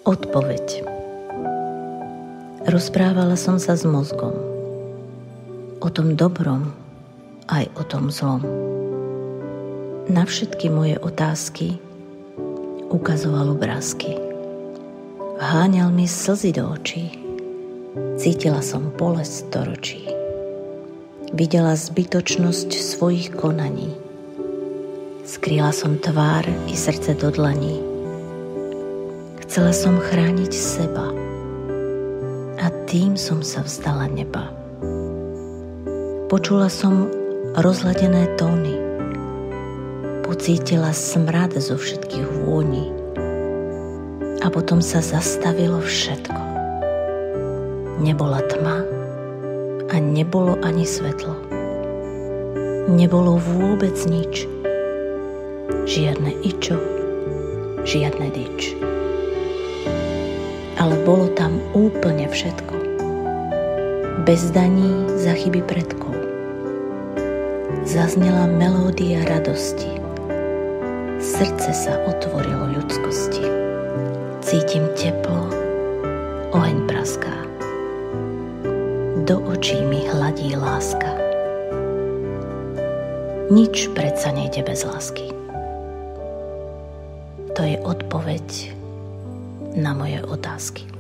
Odpoveď. Rozprávala som sa s mozgom. O tom dobrom, aj o tom zlom. Na všetky moje otázky ukazoval obrázky. Vháňal mi slzy do očí. Cítila som bolesť storočí. Videla zbytočnosť svojich konaní. Skryla som tvár i srdce do dlaní. Chcela som chrániť seba a tým som sa vzdala neba. Počula som rozladené tóny. Pocítila smrad zo všetkých vôní a potom sa zastavilo všetko. Nebola tma a nebolo ani svetlo. Nebolo vôbec nič. Žiadne ičo, žiadne dič. Ale bolo tam úplne všetko. Bez daní za chyby predkov. Zaznela melódia radosti. Srdce sa otvorilo ľudskosti. Cítim teplo, oheň praská. Do očí mi hladí láska. Nič predsa nejde bez lásky. To je odpoveď na moje otázky.